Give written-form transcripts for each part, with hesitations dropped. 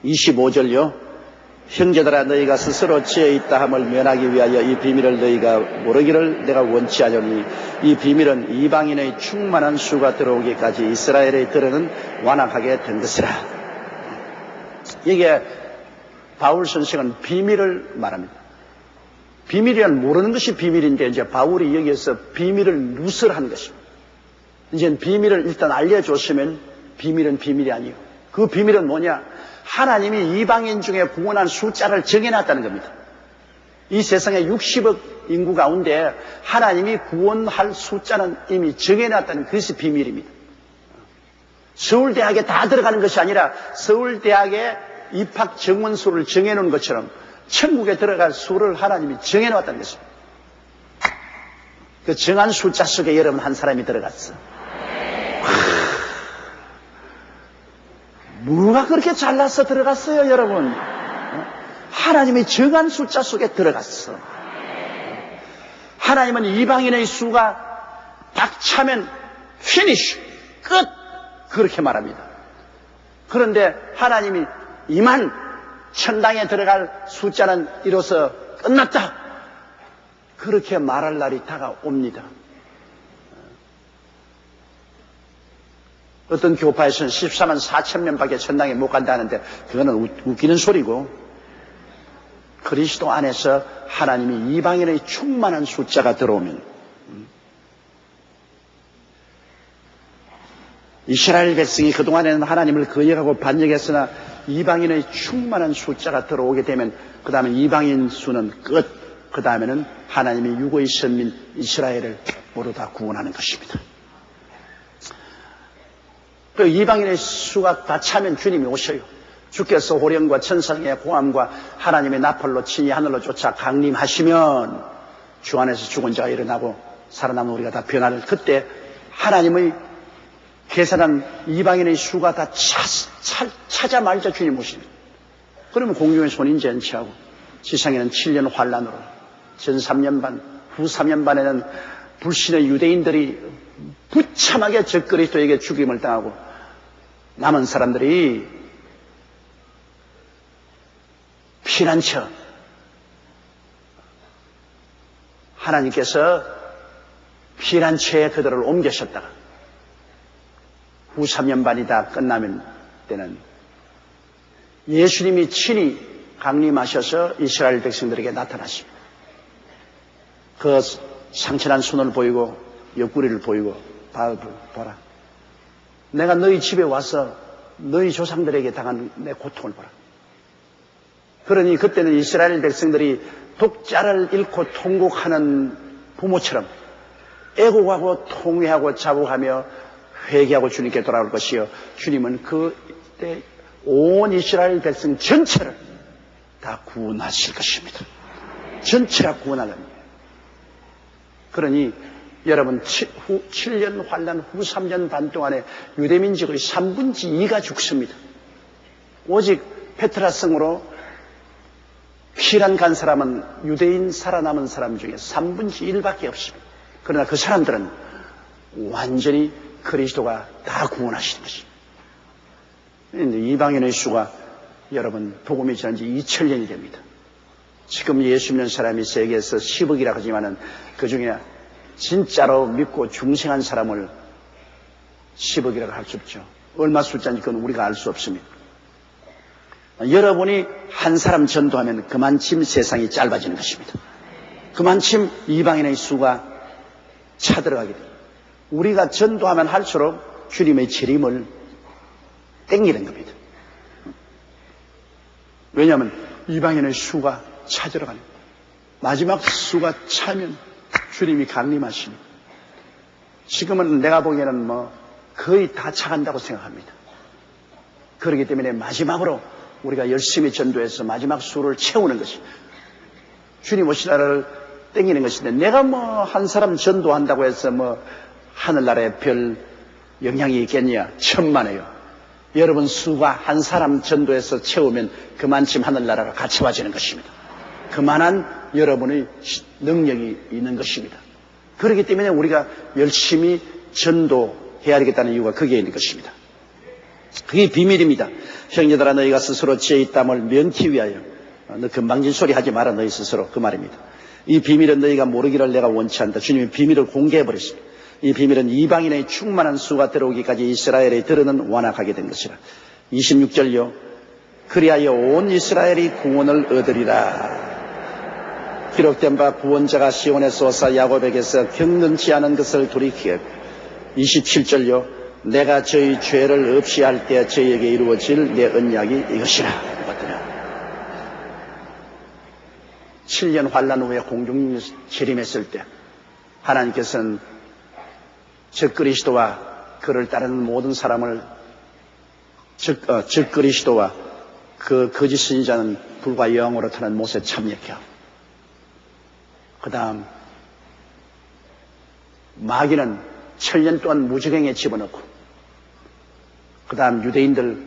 25절요. 형제들아 너희가 스스로 지어있다 함을 면하기 위하여 이 비밀을 너희가 모르기를 내가 원치 하려니 이 비밀은 이방인의 충만한 수가 들어오기까지 이스라엘의 들에는 완악하게 된 것이라. 이게 바울 선생은 비밀을 말합니다. 비밀이란 모르는 것이 비밀인데 이제 바울이 여기에서 비밀을 누설한 것입니다. 이제 비밀을 일단 알려줬으면 비밀은 비밀이 아니에요. 그 비밀은 뭐냐? 하나님이 이방인 중에 구원한 숫자를 정해놨다는 겁니다. 이 세상에 60억 인구 가운데 하나님이 구원할 숫자는 이미 정해놨다는 것이 비밀입니다. 서울대학에 다 들어가는 것이 아니라 서울대학의 입학 정원수를 정해놓은 것처럼 천국에 들어갈 수를 하나님이 정해놓았다는 것입니다. 그 정한 숫자 속에 여러분 한 사람이 들어갔어. 뭐가 그렇게 잘나서 들어갔어요, 여러분? 하나님의 정한 숫자 속에 들어갔어. 하나님은 이방인의 수가 딱 차면 피니쉬, 끝! 그렇게 말합니다. 그런데 하나님이 이만 천당에 들어갈 숫자는 이로써 끝났다. 그렇게 말할 날이 다가옵니다. 어떤 교파에서는 14만 4천 명밖에 천당에 못 간다는데 그거는 웃기는 소리고, 그리스도 안에서 하나님이 이방인의 충만한 숫자가 들어오면 이스라엘 백성이 그동안에는 하나님을 거역하고 반역했으나 이방인의 충만한 숫자가 들어오게 되면 그 다음에 이방인 수는 끝. 그 다음에는 하나님이 유고의 선민 이스라엘을 모두 다 구원하는 것입니다. 그 이방인의 수가 다 차면 주님이 오셔요. 주께서 호령과 천상의 호함과 하나님의 나팔로 친히 하늘로 쫓아 강림하시면 주 안에서 죽은 자가 일어나고 살아남은 우리가 다 변화를, 그때 하나님의 계산한 이방인의 수가 다 차자말자 주님 오십니다. 그러면 공중의 손인지 안치하고 지상에는 7년 환란으로 전 3년 반, 후 3년 반에는 불신의 유대인들이 부참하게 적그리스도에게 죽임을 당하고 남은 사람들이 피난처, 하나님께서 피난처에 그들을 옮기셨다가 후 3년 반이 다 끝나면 때는 예수님이 친히 강림하셔서 이스라엘 백성들에게 나타나십니다. 그 상처난 손을 보이고 옆구리를 보이고 봐라. 내가 너희 집에 와서 너희 조상들에게 당한 내 고통을 보라. 그러니 그때는 이스라엘 백성들이 독자를 잃고 통곡하는 부모처럼 애곡하고 통회하고 자복하며 회개하고 주님께 돌아올 것이요, 주님은 그때 온 이스라엘 백성 전체를 다 구원하실 것입니다. 전체가 구원하는. 그러니 여러분, 후 7년 환란 후 3년 반 동안에 유대민족의 3분의 2가 죽습니다. 오직 페트라 성으로 피난 간 사람은 유대인 살아남은 사람 중에 3분의 1밖에 없습니다. 그러나 그 사람들은 완전히 그리스도가 다 구원하시는 것입니다. 이방인의 수가 여러분 복음이 전한 지 2000년이 됩니다. 지금 예수 믿는 사람이 세계에서 10억이라고 하지만은 그 중에 진짜로 믿고 중생한 사람을 10억이라고 할 수 없죠. 얼마 숫자인지 그건 우리가 알 수 없습니다. 여러분이 한 사람 전도하면 그만큼 세상이 짧아지는 것입니다. 그만큼 이방인의 수가 차들어가게 됩니다. 우리가 전도하면 할수록 주님의 재림을 땡기는 겁니다. 왜냐하면 이방인의 수가 차들어가는 거예요. 마지막 수가 차면 주님이 강림하십니다. 지금은 내가 보기에는 거의 다 차간다고 생각합니다. 그렇기 때문에 마지막으로 우리가 열심히 전도해서 마지막 수를 채우는 것이 주님 오실 날을 땡기는 것인데, 내가 한 사람 전도한다고 해서 하늘나라에 별 영향이 있겠냐? 천만에요. 여러분 수가 한 사람 전도해서 채우면 그만큼 하늘나라가 갖춰와지는 것입니다. 그만한 여러분의 능력이 있는 것입니다. 그렇기 때문에 우리가 열심히 전도해야 되겠다는 이유가 거기에 있는 것입니다. 그게 비밀입니다. 형제들아 너희가 스스로 지혜 있담을 명키 위하여 너 금방진 소리 하지 마라 너희 스스로 그 말입니다. 이 비밀은 너희가 모르기를 내가 원치 않다. 주님이 비밀을 공개해버렸습니다. 이 비밀은 이방인의 충만한 수가 들어오기까지 이스라엘의 들어는 완악하게 된 것이라. 26절요. 그리하여 온 이스라엘이 구원을 얻으리라. 기록된 바 구원자가 시온에서 오사 야곱에게서 경건치 않은 것을 돌이키겠고. 27절요. 내가 저희 죄를 없이 할 때 저희에게 이루어질 내 언약이 이것이라. 7년 환란 후에 공중 재림했을 때 하나님께서는 적 그리스도와 그를 따르는 모든 사람을 적 그리스도와 그 거짓 선지자는 불과 영으로 타는 못에 참여케 하고 그 다음 마귀는 7년 동안 무지경에 집어넣고 그 다음 유대인들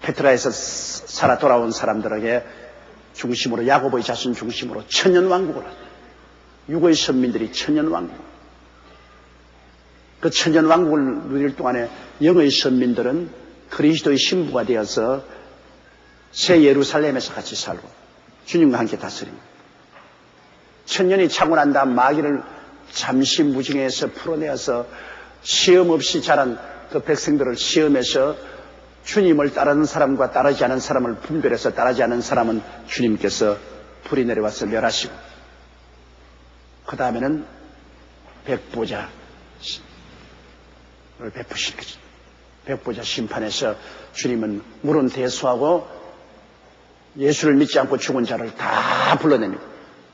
페트라에서 살아 돌아온 사람들에게 중심으로 야곱의 자손 중심으로 천년왕국을 하죠. 육의 선민들이 천년왕국. 그 천년왕국을 누릴 동안에 영의 선민들은 그리스도의 신부가 되어서 새 예루살렘에서 같이 살고 주님과 함께 다스립니다. 천년이 차고 난 다음 마귀를 잠시 무징에서 풀어내어서 시험 없이 자란 그 백성들을 시험해서 주님을 따르는 사람과 따르지 않은 사람을 분별해서 따르지 않은 사람은 주님께서 불이 내려와서 멸하시고 그 다음에는 백보자를 베푸시는 거죠. 백보자 심판에서 주님은 물은 대수하고 예수를 믿지 않고 죽은 자를 다 불러냅니다.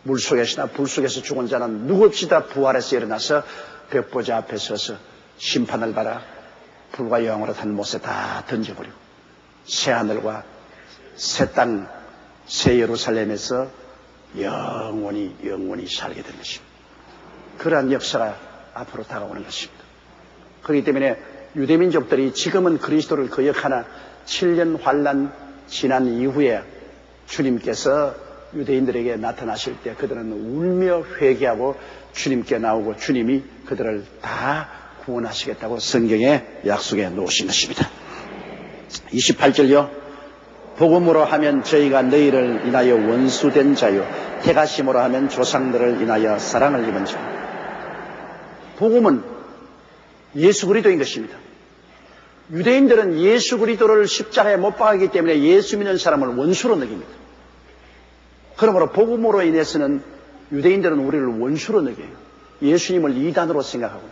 물속에서나 불속에서 죽은 자는 누구 없이 다 부활해서 일어나서 백보자 앞에 서서 심판을 받아 불과 영으로 탄 못에 다 던져버리고 새 하늘과 새 땅, 새 예루살렘에서 영원히 살게 된 것입니다. 그러한 역사가 앞으로 다가오는 것입니다. 그렇기 때문에 유대민족들이 지금은 그리스도를 거역하나 7년 환란 지난 이후에 주님께서 유대인들에게 나타나실 때 그들은 울며 회개하고 주님께 나오고 주님이 그들을 다 구원하시겠다고 성경에 약속해 놓으신 것입니다. 28절요. 복음으로 하면 저희가 너희를 인하여 원수된 자요 택하심으로 하면 조상들을 인하여 사랑을 입은 자. 복음은 예수 그리스도인 것입니다. 유대인들은 예수 그리스도를 십자가에 못 박았기 때문에 예수 믿는 사람을 원수로 느낍니다. 그러므로 복음으로 인해서는 유대인들은 우리를 원수로 느껴요. 예수님을 이단으로 생각하고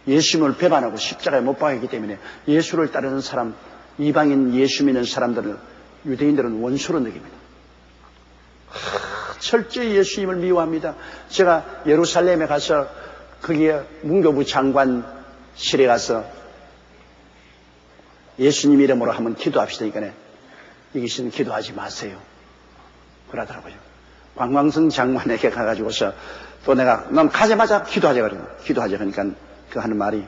예수님을 배반하고 십자가에 못 박았기 때문에 예수를 따르는 사람, 이방인 예수 믿는 사람들을 유대인들은 원수로 느낍니다. 철저히 예수님을 미워합니다. 제가 예루살렘에 가서 거기에 문교부 장관실에 가서 예수님 이름으로 한번 기도합시다. 그러니까 이것은 기도하지 마세요. 그러더라고요. 관광성 장관에게 가가지고서 또 내가 넌 가자마자 기도하자 그래요. 기도하자 그러니까 그 하는 말이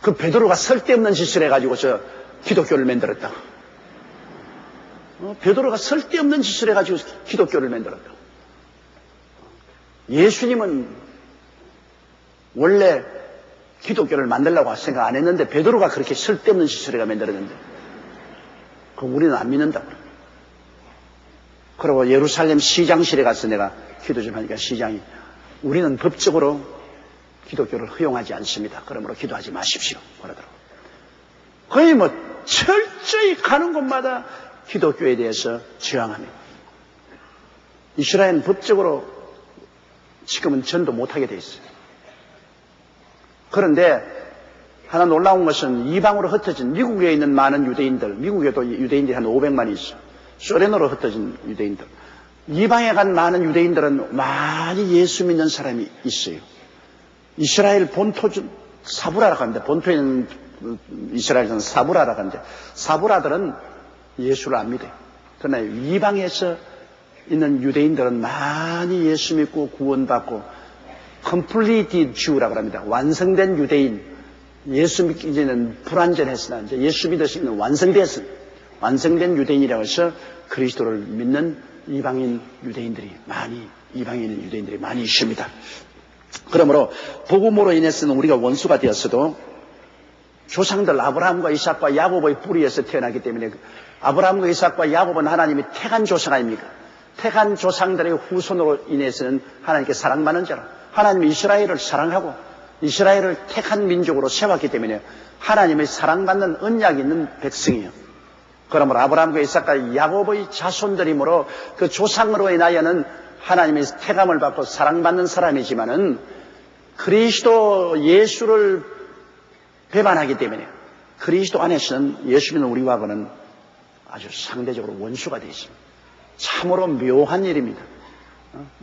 그 베드로가 쓸데없는 짓을 해가지고서 기독교를 만들었다. 베드로가 쓸데없는 짓을 해가지고 기독교를 만들었다. 예수님은 원래 기독교를 만들려고 생각 안 했는데 베드로가 그렇게 쓸데없는 짓을 해가 만들었는데 그 우리는 안 믿는다. 그리고 예루살렘 시장실에 가서 내가 기도 좀 하니까 시장이 우리는 법적으로 기독교를 허용하지 않습니다. 그러므로 기도하지 마십시오. 그러더라고요. 거의 뭐 철저히 가는 곳마다 기독교에 대해서 저항합니다. 이스라엘은 법적으로 지금은 전도 못하게 돼 있어요. 그런데 하나 놀라운 것은 이방으로 흩어진 미국에 있는 많은 유대인들, 미국에도 유대인들이 한 500만이 있어. 소련으로 흩어진 유대인들. 이방에 간 많은 유대인들은 많이 예수 믿는 사람이 있어요. 이스라엘 본토 사브라라고 하는데 본토에 있는 이스라엘은 사브라라고 하는데 사브라들은 예수를 안 믿어요. 그러나 이방에서 있는 유대인들은 많이 예수 믿고 구원받고 completed Jew라고 합니다. 완성된 유대인. 예수 믿기 전에는 불완전했으나 이제 예수 믿을 수 있는 완성된 유대인이라고 해서 그리스도를 믿는 이방인 유대인들이 많이 있습니다. 그러므로 복음으로 인해서는 우리가 원수가 되었어도 조상들 아브라함과 이삭과 야곱의 뿌리에서 태어났기 때문에 아브라함과 이삭과 야곱은 하나님이 택한 조상 아닙니까? 택한 조상들의 후손으로 인해서는 하나님께 사랑받는 자라. 하나님이 이스라엘을 사랑하고 이스라엘을 택한 민족으로 세웠기 때문에 하나님의 사랑받는 언약이 있는 백성이에요. 그러므로 아브라함과 이삭과 야곱의 자손들이므로 그 조상으로 인하여는 하나님의 택함을 받고 사랑받는 사람이지만은 그리스도 예수를 배반하기 때문에 그리스도 안에서는 예수 믿는 우리와는 아주 상대적으로 원수가 되어 있습니다. 참으로 묘한 일입니다.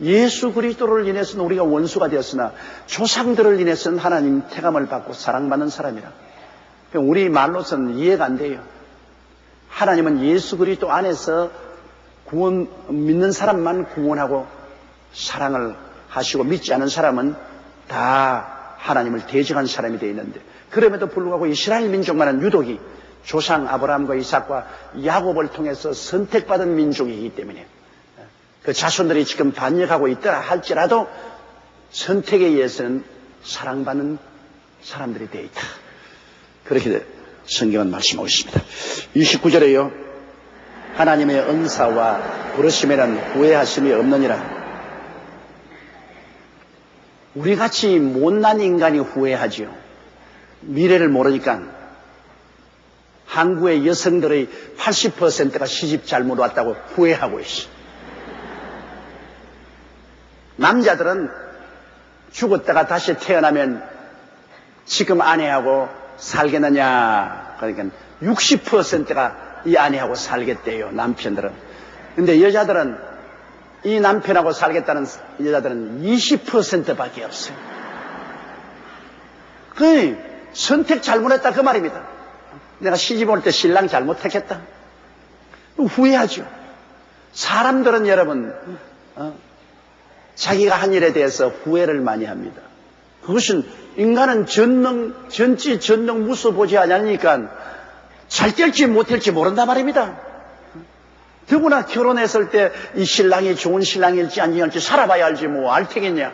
예수 그리스도를 인해서는 우리가 원수가 되었으나 조상들을 인해서는 하나님 택함을 받고 사랑받는 사람이라. 우리 말로서는 이해가 안 돼요. 하나님은 예수 그리스도 안에서 구원 믿는 사람만 구원하고 사랑을 하시고 믿지 않은 사람은 다 하나님을 대적한 사람이 되어 있는데 그럼에도 불구하고 이스라엘 민족만은 유독이 조상 아브라함과 이삭과 야곱을 통해서 선택받은 민족이기 때문에 그 자손들이 지금 반역하고 있더라 할지라도 선택에 의해서는 사랑받는 사람들이 되어 있다. 그렇게 성경은 말씀하고 있습니다. 29절에요. 하나님의 은사와 부르심에는 후회하심이 없느니라. 우리같이 못난 인간이 후회하지요. 미래를 모르니까 한국의 여성들의 80%가 시집 잘못 왔다고 후회하고 있어. 남자들은 죽었다가 다시 태어나면 지금 아내하고 살겠느냐. 그러니까 60%가 이 아내하고 살겠대요. 남편들은. 근데 여자들은 이 남편하고 살겠다는 여자들은 20%밖에 없어요. 그 선택 잘못했다 그 말입니다. 내가 시집 올 때 신랑 잘못했겠다. 후회하죠. 사람들은 여러분 자기가 한 일에 대해서 후회를 많이 합니다. 그것은 인간은 전지 전능 무서보지 않으니까 잘 될지 못 될지 모른단 말입니다. 더구나 결혼했을 때 이 신랑이 좋은 신랑일지 아니일지 살아봐야 알지 뭐 알 테겠냐.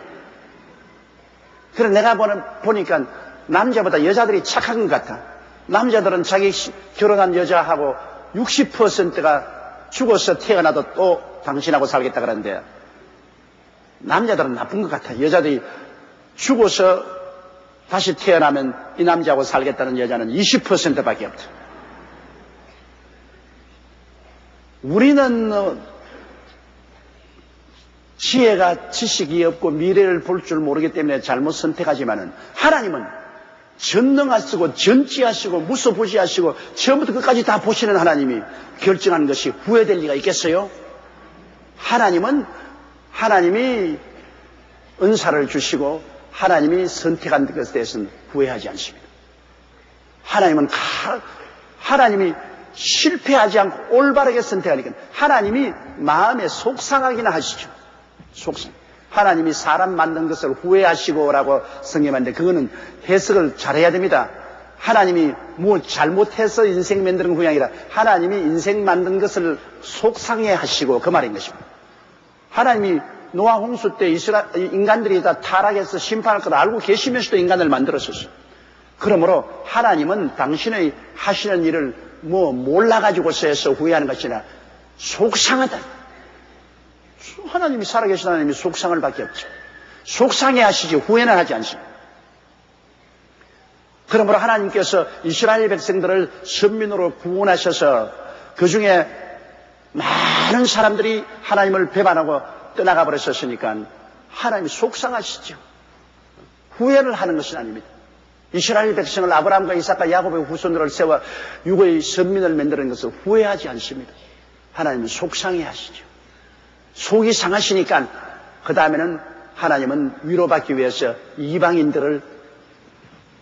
그래 내가 보니까 남자보다 여자들이 착한 것 같아. 남자들은 자기 결혼한 여자하고 60%가 죽어서 태어나도 또 당신하고 살겠다 그러는데 남자들은 나쁜 것 같아. 여자들이 죽어서 다시 태어나면 이 남자하고 살겠다는 여자는 20%밖에 없다. 우리는 지혜가 지식이 없고 미래를 볼 줄 모르기 때문에 잘못 선택하지만은 하나님은 전능하시고 전지하시고 무소부지하시고 처음부터 끝까지 다 보시는 하나님이 결정한 것이 후회될 리가 있겠어요? 하나님이 은사를 주시고 하나님이 선택한 것에 대해서는 후회하지 않습니다. 하나님이 실패하지 않고 올바르게 선택하니까 하나님이 마음에 속상하기나 하시죠. 하나님이 사람 만든 것을 후회하시고라고 성경하는데 그거는 해석을 잘해야 됩니다. 하나님이 뭐 잘못해서 인생 만드는 게 아니라 하나님이 인생 만든 것을 속상해 하시고 그 말인 것입니다. 하나님이 노아 홍수 때 인간들이 다 타락해서 심판할 걸 알고 계시면서도 인간을 만들었었어요. 그러므로 하나님은 당신의 하시는 일을 몰라가지고서 해서 후회하는 것이 아니라 속상하다. 하나님이 살아계신 하나님이 속상할 밖에 없죠. 속상해 하시지 후회는 하지 않습니다. 그러므로 하나님께서 이스라엘 백성들을 선민으로 구원하셔서 그 중에 많은 사람들이 하나님을 배반하고 떠나가 버렸었으니까 하나님이 속상하시죠. 후회를 하는 것은 아닙니다. 이스라엘 백성을 아브라함과 이삭과 야곱의 후손들을 세워 육의 선민을 만드는 것을 후회하지 않습니다. 하나님은 속상해 하시죠. 속이 상하시니까 그 다음에는 하나님은 위로받기 위해서 이방인들을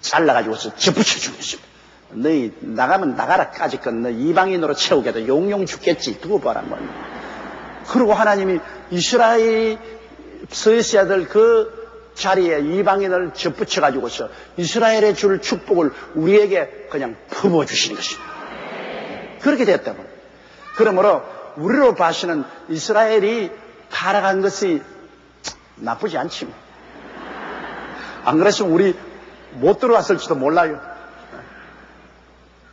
잘라가지고서 접붙여 주겠습니다. 너희 나가면 나가라 까짓 건 너 이방인으로 채우게도 용용 죽겠지 두고 봐라 뭐. 그리고 하나님이 이스라엘 서에서야들 그 자리에 이방인을 접붙여가지고서 이스라엘의 줄 축복을 우리에게 그냥 품어주시는 것입니다. 그렇게 되었다고. 그러므로 우리로 봐서는 이스라엘이 타락한 것이 나쁘지 않지. 안 그랬으면 우리 못 들어왔을지도 몰라요.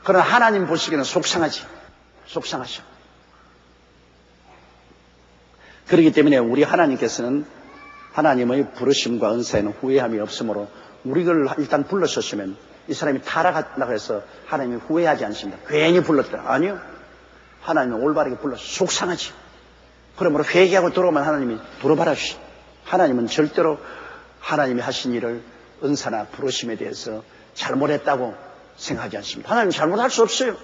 그러나 하나님 보시기에는 속상하지. 속상하셔. 그렇기 때문에 우리 하나님께서는 하나님의 부르심과 은사에는 후회함이 없으므로 우리를 일단 불러주시면 이 사람이 타락한다고 해서 하나님이 후회하지 않습니다. 괜히 불렀다. 아니요. 하나님은 올바르게 불러서 속상하지. 그러므로 회개하고 들어오면 하나님이 돌아봐라 주시. 하나님은 절대로 하나님이 하신 일을 은사나 부르심에 대해서 잘못했다고 생각하지 않습니다. 하나님 잘못할 수 없어요.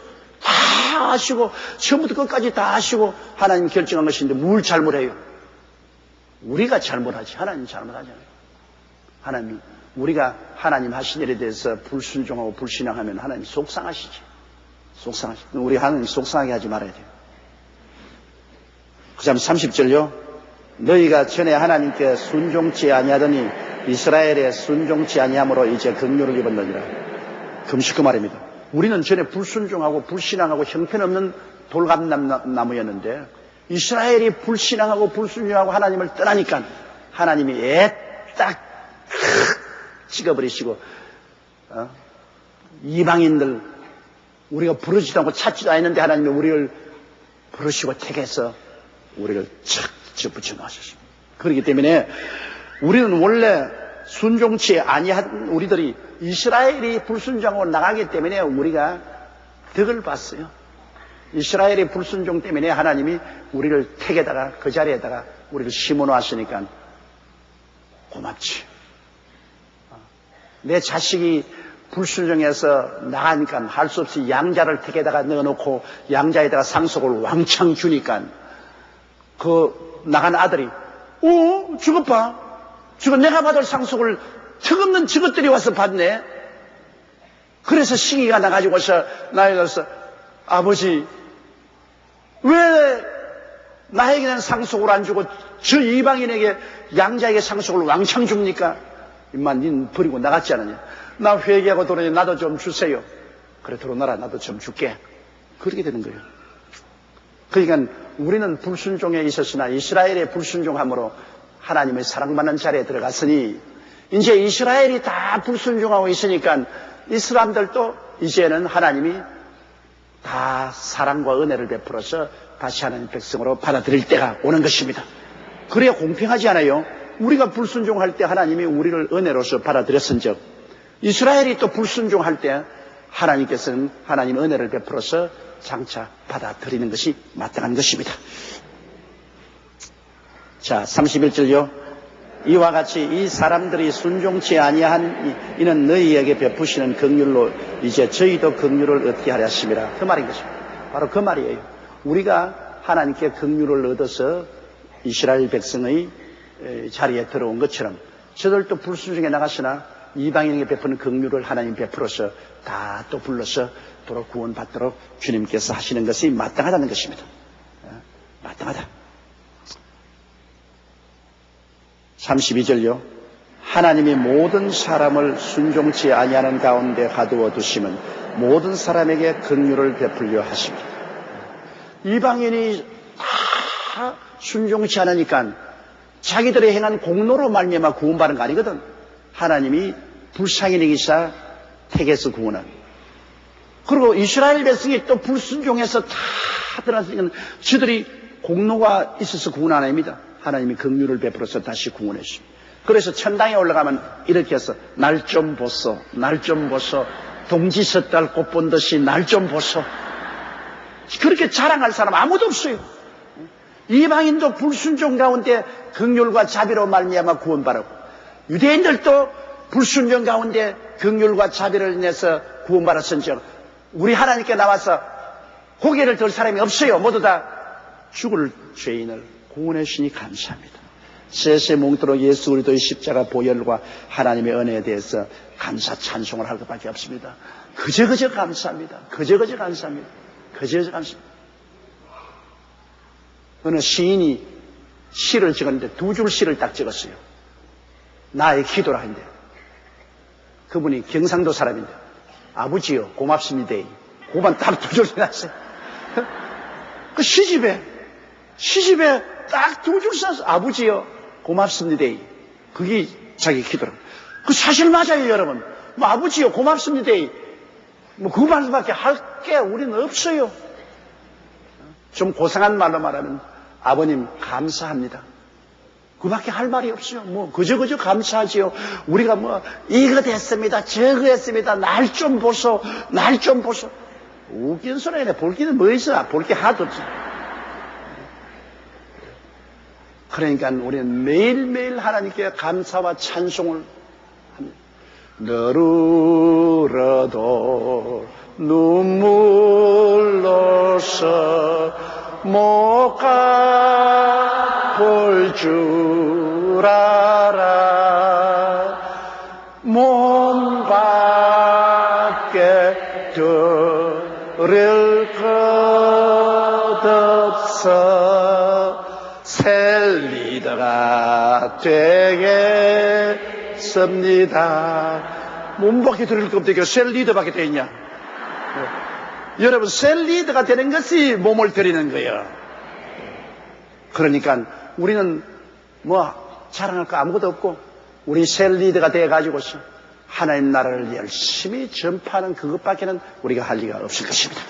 다 아시고 처음부터 끝까지 다 아시고 하나님 결정한 것인데 뭘 잘못해요? 우리가 잘못하지. 하나님 잘못하지 않아요. 하나님, 우리가 하나님 하신 일에 대해서 불순종하고 불신앙하면 하나님 속상하시지. 속상하시지. 우리 하나님 속상하게 하지 말아야 돼요. 그 다음 30절요. 너희가 전에 하나님께 순종치 아니하더니 이스라엘에 순종치 아니함으로 이제 긍휼을 입었느니라. 금식 그 말입니다. 우리는 전에 불순종하고 불신앙하고 형편없는 돌감나무였는데 이스라엘이 불신앙하고 불순종하고 하나님을 떠나니까 하나님이 딱 찍어버리시고 이방인들 우리가 부르지도 않고 찾지도 않았는데 하나님이 우리를 부르시고 택해서 우리를 착 접붙여 놓으셨습니다. 그렇기 때문에 우리는 원래 순종치 아니한 우리들이 이스라엘이 불순종하고 나가기 때문에 우리가 덕을 봤어요. 이스라엘의 불순종 때문에 하나님이 우리를 택에다가 그 자리에다가 우리를 심어놓았으니까 고맙지. 내 자식이 불순종해서 나가니까 할 수 없이 양자를 택에다가 넣어놓고 양자에다가 상속을 왕창 주니까 그 나간 아들이 저것 봐. 저거 내가 받을 상속을 턱없는 저것들이 와서 받네. 그래서 시기가 나가지고서 나에게서 아버지 왜 나에게는 상속을 안 주고 저 이방인에게 양자에게 상속을 왕창 줍니까? 임마 닌 버리고 나갔지 않느냐. 나 회개하고 돌아오니 나도 좀 주세요. 그래 들어오너라 나도 좀 줄게. 그렇게 되는 거예요. 그러니까 우리는 불순종에 있었으나 이스라엘의 불순종함으로 하나님의 사랑받는 자리에 들어갔으니 이제 이스라엘이 다 불순종하고 있으니까 이 사람들도 이제는 하나님이 다 사랑과 은혜를 베풀어서 다시 하나님 백성으로 받아들일 때가 오는 것입니다. 그래야 공평하지 않아요? 우리가 불순종할 때 하나님이 우리를 은혜로서 받아들였은즉 이스라엘이 또 불순종할 때 하나님께서는 하나님 은혜를 베풀어서 장차 받아들이는 것이 마땅한 것입니다. 자, 31절요. 이와 같이 이 사람들이 순종치 아니한 이는 너희에게 베푸시는 긍휼로 이제 저희도 긍휼을 얻게 하려 하심이라. 그 말인 것입니다. 바로 그 말이에요. 우리가 하나님께 긍휼을 얻어서 이스라엘 백성의 자리에 들어온 것처럼 저들도 불순종에 나갔으나 이방인에게 베푸는 긍휼을 하나님 베풀어서 다 또 불러서 도로 구원받도록 주님께서 하시는 것이 마땅하다는 것입니다. 마땅하다. 32절요. 하나님이 모든 사람을 순종치 아니하는 가운데 가두어 두시면 모든 사람에게 긍휼을 베풀려 하십니다. 이방인이 다 순종치 않으니까 자기들의 행한 공로로 말미암아 구원받는 거 아니거든. 하나님이 불쌍히여기사 택해서 구원하는. 그리고 이스라엘 백성이 또 불순종해서 다 들어왔으니까 저들이 공로가 있어서 구원 안 합니다. 하나님이 긍휼을 베풀어서 다시 구원했습니다. 그래서 천당에 올라가면 이렇게 해서 날 좀 보소, 날 좀 보소, 동지 섣달 꽃 본 듯이 날 좀 보소. 그렇게 자랑할 사람 아무도 없어요. 이방인도 불순종 가운데 긍휼과 자비로 말미암아 구원받았고 유대인들도 불순종 가운데 긍휼과 자비를 인해서 구원받았은즉 우리 하나님께 나와서 고개를 들 사람이 없어요. 모두 다 죽을 죄인을 구원해 주시니 감사합니다. 셋의 몽토로 예수 그리스도의 십자가 보혈과 하나님의 은혜에 대해서 감사 찬송을 할 것밖에 없습니다. 그저 감사합니다. 그저 감사합니다. 그저 감사합니다. 어느 시인이 시를 적었는데 두 줄 시를 딱 적었어요. 나의 기도라 했는데 그분이 경상도 사람인데 아버지요 고맙습니다. 고만 딱 두 줄 해놨어요. 그 시집에 딱 두 줄 써서 아버지요 고맙습니다. 그게 자기 기도라. 그 사실 맞아요 여러분. 뭐 아버지요 고맙습니다. 뭐 그 말밖에 할 게 우리는 없어요. 좀 고상한 말로 말하면 아버님 감사합니다. 그밖에 할 말이 없어요. 뭐 그저 감사하지요. 우리가 뭐 이거 됐습니다, 저거 했습니다, 날 좀 보소, 날 좀 보소. 웃긴 소리네. 볼 게는 뭐 있어? 볼 게 하나도 없어. 그러니까 우리는 매일매일 하나님께 감사와 찬송을 합니다. 너르러도 눈물로서 못 갚을 줄 알아. 몸 밖에 들을 것 없어 셀리더가 되겠습니다. 몸 밖에 들을 것 없다니까 셀리더밖에 되겠냐? 여러분, 셀리더가 되는 것이 몸을 드리는 거예요. 그러니까 우리는 뭐 자랑할 거 아무것도 없고 우리 셀리더가 돼가지고서 하나님 나라를 열심히 전파하는 그것밖에는 우리가 할 리가 없을 것입니다.